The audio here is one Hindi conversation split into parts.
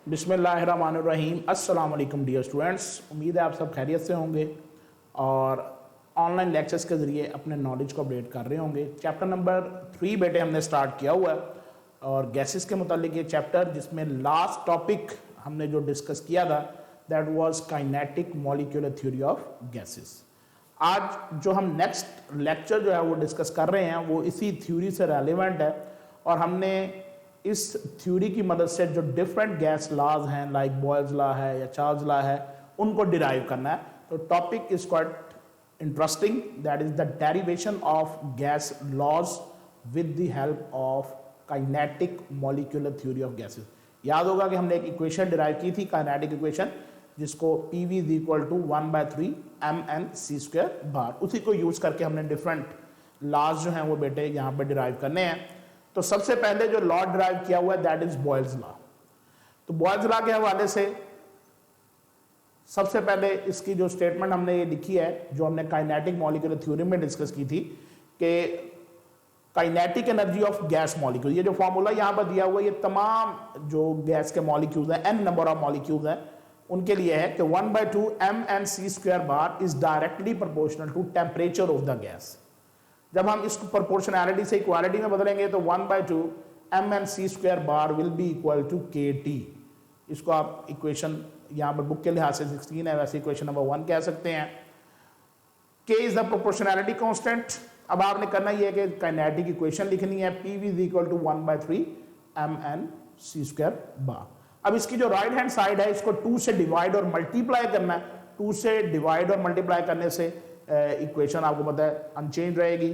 बिस्मिल्लाहिर्रहमानिर्रहीम। अस्सलाम वालेकुम डियर स्टूडेंट्स, उम्मीद है आप सब खैरियत से होंगे और ऑनलाइन लेक्चर्स के ज़रिए अपने नॉलेज को अपडेट कर रहे होंगे। चैप्टर नंबर 3 बेटे हमने स्टार्ट किया हुआ है और गैसेस के मुतालिक ये चैप्टर, जिसमें लास्ट टॉपिक हमने जो डिस्कस किया था that was kinetic molecular theory of gases. आज जो हम नेक्स्ट लेक्चर जो है वो डिस्कस कर रहे हैं वो इसी थ्योरी से रेलिवेंट है और हमने इस थ्योरी की मदद से जो डिफरेंट गैस लॉज हैं लाइक बॉयल्स लॉ है या चार्ल्स लॉ है उनको डिराइव करना है। तो topic is quite interesting, that is the derivation of gas laws with the help of kinetic molecular theory of gases. याद होगा कि हमने एक इक्वेशन डिराइव की थी, काइनेटिक इक्वेशन, जिसको PV is equal to 1/3 mnc² bar. उसी को यूज करके हमने डिफरेंट लॉज जो हैं वो बेटे यहाँ पे डिराइव करने हैं। तो सबसे पहले जो लॉ डिराइव किया हुआ है दैट इज बॉयल्स लॉ। तो बॉयल्स लॉ के हवाले से सबसे पहले इसकी जो स्टेटमेंट हमने ये लिखी है, जो हमने काइनेटिक मॉलिक्यूलर थ्योरी में डिस्कस की थी, कि kinetic energy of gas molecule, ये जो फॉर्मूला यहाँ पर दिया हुआ है ये तमाम जो गैस के मॉलिक्यूल्स हैं, n नंबर ऑफ मॉलिक्यूल्स हैं, उनके लिए है कि 1/2 mnc² bar is directly proportional to temperature of the gas. जब हम इसको प्रोपोर्शनैलिटी से इक्वालिटी में बदलेंगे तो 1/2 mnc² bar will be equal to kT। इसको आप इक्वेशन यहाँ पर बुक के लिहाज से 16 है, वैसे इक्वेशन नंबर 1 कह सकते हैं। K is the proportionality constant. अब आपने करना ये है कि काइनेटिक इक्वेशन लिखनी है, PV is equal to 1/3 mnc² bar. अब इसकी जो राइट हैंड साइड है इसको 2 से डिवाइड और मल्टीप्लाई करना है। 2 से डिवाइड और मल्टीप्लाई करने से इक्वेशन आपको पता है अनचेंज रहेगी।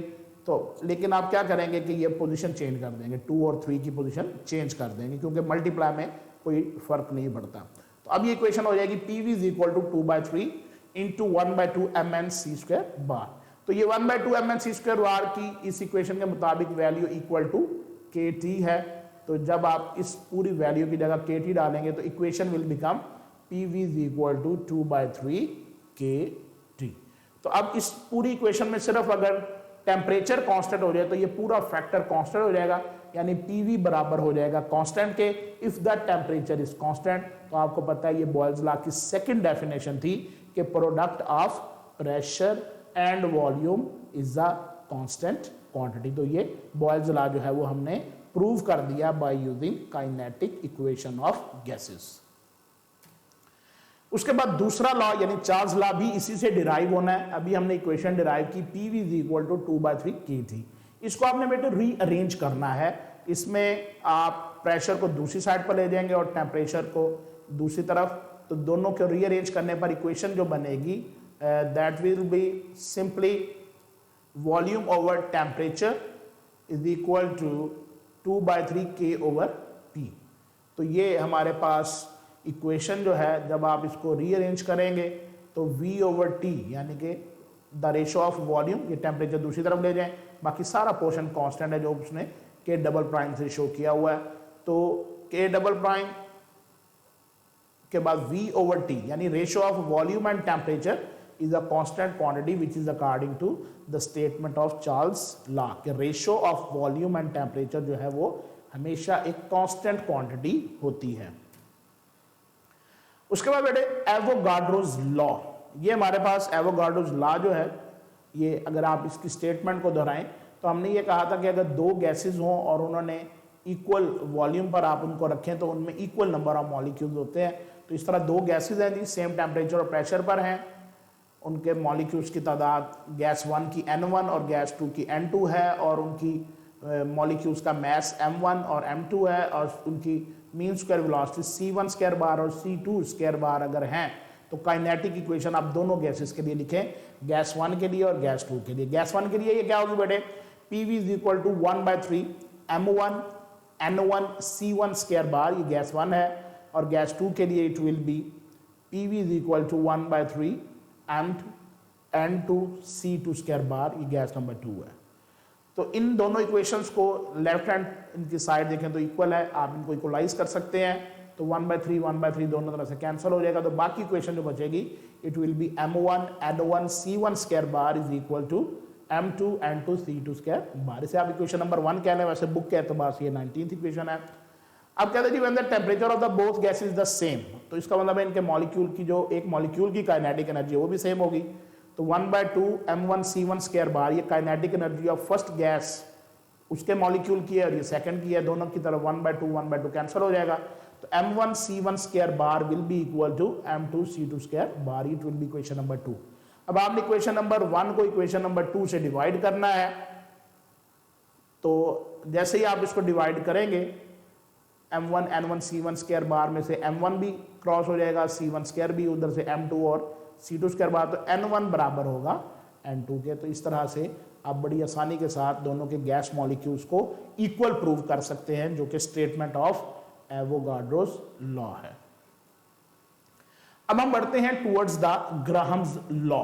तो लेकिन आप क्या करेंगे कि ये पोजीशन चेंज कर देंगे, 2 और 3 की पोजीशन चेंज कर देंगे, क्योंकि मल्टीप्लाई में कोई फर्क नहीं पड़ता। तो अब ये इक्वेशन हो जाएगी PV is equal to 2/3 into 1/2 mnc² bar. तो ये 1/2 mnc² बार की इस इक्वेशन के मुताबिक वैल्यू इक्वल टू kT है। तो जब आप इस पूरी वैल्यू की जगह kT डालेंगे तो equation will become PV is equal to 2/3 kT। तो अब इस पूरी इक्वेशन में सिर्फ अगर टेम्परेचर कांस्टेंट हो जाए तो ये पूरा फैक्टर कांस्टेंट हो जाएगा, यानी PV बराबर हो जाएगा कांस्टेंट के if the temperature is constant. तो आपको पता है ये बॉयल्स लॉ की सेकंड डेफिनेशन थी कि product of pressure and volume is the constant quantity. तो ये बॉयल्स लॉ जो है वो हमने प्रूव कर दिया by using kinetic equation of gases. उसके बाद दूसरा लॉ यानी चार्ल्स लॉ भी इसी से डिराइव होना है। अभी हमने इक्वेशन डिराइव की PV is equal to 2/3 kT। इसको आपने बेटे रीअरेंज करना है। इसमें आप प्रेशर को दूसरी साइड पर ले जाएंगे और टेम्परेचर को दूसरी तरफ। तो दोनों को रीअरेंज करने पर इक्वेशन जो बनेगी that will be simply volume over temperature is equal to 2/3 K/P। तो ये हमारे पास इक्वेशन जो है, जब आप इसको रीअरेंज करेंगे तो V/T यानी कि द रेशो ऑफ वॉल्यूम, ये टेम्परेचर दूसरी तरफ ले जाएं, बाकी सारा पोर्शन कांस्टेंट है जो उसने K" से शो किया हुआ है। तो K" के बाद V/T यानी ratio of volume and temperature is a constant quantity which is according to the statement of Charles law के ratio of volume and temperature जो है वो हमेशा एक कांस्टेंट क्वांटिटी होती है। उसके बाद बेटे एवोगाड्रोज लॉ, ये हमारे पास एवोगाड्रोज लॉ जो है ये अगर आप इसकी स्टेटमेंट को दोहराएं तो हमने ये कहा था कि अगर 2 गैसेस हों और उन्होंने इक्वल वॉल्यूम पर आप उनको रखें तो उनमें इक्वल नंबर ऑफ मॉलिक्यूल्स होते हैं। तो इस तरह 2 गैसेस हैं जी, सेम टेम्परेचर और प्रेशर पर हैं, उनके मॉलिक्यूल्स की तादाद गैस 1 की N1 और गैस 2 की N2 है और उनकी मॉलिक्यूल्स का मास M1 और M2 है और उनकी मीन स्क्वायर वेलोसिटी C1² बार और C2² बार अगर हैं तो काइनेटिक इक्वेशन आप दोनों गैसेस के लिए लिखें, गैस 1 के लिए और गैस 2 के लिए। गैस 1 के लिए ये क्या होगी बेटे, PV is equal to 1/3 M1 N1 C1² bar, ये गैस 1 है, और गैस 2 के लिए it will be PV is equal to 1/3 N2 C2² bar, ये गैस नंबर 2 है। तो इन दोनों इक्वेशंस को लेफ्ट हैंड इनकी साइड देखें तो इक्वल है, आप इनको इक्वलाइज कर सकते हैं। तो 1/3 दोनों तरह से कैंसिल हो जाएगा। तो बाकी इक्वेशन जो बचेगी it will be M1 N1 C1² bar is equal to M2 N2 C2² bar. इसे आप इक्वेशन नंबर 1 कह लें, वैसे बुक के एतबार से ये 19th इक्वेशन है। अब कहते हैं जी when the temperature of the both gas is the same, तो इसका मतलब है इनके मॉलिक्यूल की जो एक मॉलिक्यूल की काइनेटिक एनर्जी है वो भी सेम होगी। तो 1/2 m1c1 स्क्वायर बार, ये kinetic energy of first gas उसके मॉलिक्यूल की है और ये सेकंड की है, दोनों की तरफ 1/2 कैंसिल हो जाएगा। तो m1c1 square bar will be equal to m2c2 square bar, it will be equation number 2। अब आपने इक्वेशन नंबर 1 को इक्वेशन नंबर 2 से डिवाइड करना है, तो जैसे ही आप इसको डिवाइड करेंगे m1 n1 c1 square bar में से m1 भी क्रॉस हो जाएगा, c1 स्क्वायर भी, उधर से m2 और c2 स्क्वायर बार, तो n1 बराबर होगा n2 के। तो इस तरह से आप बड़ी आसानी के साथ दोनों के गैस मॉलिक्यूल्स को इक्वल प्रूव कर सकते हैं, जो कि स्टेटमेंट ऑफ एवोगाड्रोस लॉ है। अब हम बढ़ते हैं टुवर्ड्स द ग्राहम्स लॉ।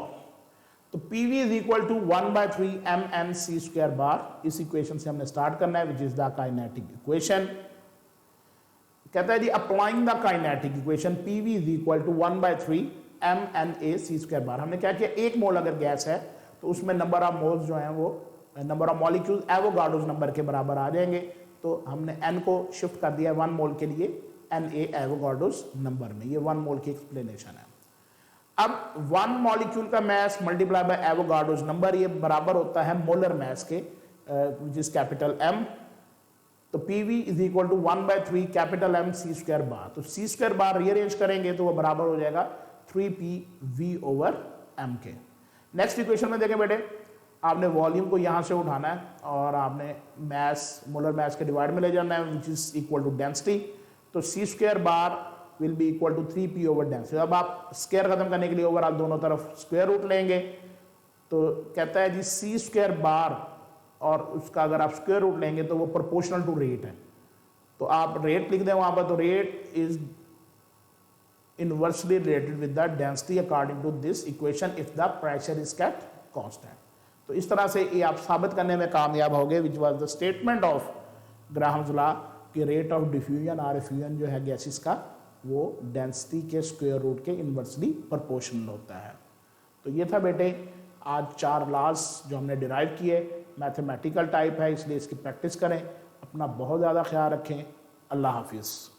तो PV is equal to 1/3 mnc square bar, इस इक्वेशन से हमने स्टार्ट करना है, which is the kinetic equation. कहता है जी applying the kinetic equation PV is equal to 1/3 mNac square bar. हमने क्या किया, एक मोल अगर गैस है तो उसमें नंबर ऑफ मोल्स जो हैं वो number of molecules Avogadro's number के बराबर आ जाएंगे। तो हमने n को शिफ्ट कर दिया 1 मोल के लिए Na एवोगाड्रोस नंबर में, ये 1 मोल की एक्सप्लेनेशन है। अब 1 मॉलिक्यूल का mass multiply by Avogadro's number, ये बराबर होता है मोलर मास के, विच इज कैपिटल M। तो PV is equal to 1/3 capital M c square bar. तो c स्क्वायर बार रीअरेंज करेंगे तो वो बराबर हो जाएगा 3PV/m के। नेक्स्ट इक्वेशन में देखें बेटे, आपने वॉल्यूम को यहां से उठाना है और आपने मास मोलर मास के डिवाइड में ले जाना है, which is equal to density. तो c square bar will be equal to 3P/डेंसिटी। अब आप स्क्वायर खत्म करने के लिए ओवरऑल दोनों तरफ स्क्वायर रूट लेंगे, तो कहता है जी c स्क्वायर बार और उसका अगर आप स्क्वायर रूट लेंगे तो वो प्रोपोर्शनल टू रेट है। तो आप रेट लिख दें वहां पर, तो rate is inversely related with the density according to this equation if the pressure is kept constant। तो इस तरह से ये आप साबित करने में कामयाब हो गए, which was the statement of Graham's law कि रेट ऑफ डिफ्यूजन और एफ्यूजन जो है गैसेस का वो डेंसिटी के स्क्वायर रूट के इन्वर्सली प्रोपोर्शनल होता है। तो ये था बेटे आज 4 लॉज जो हमने डिराइव किए, मैथमेटिकल टाइप है इसलिए इसकी प्रैक्टिस करें। अपना बहुत ज़्यादा ख्याल रखें। अल्लाह हाफिज़।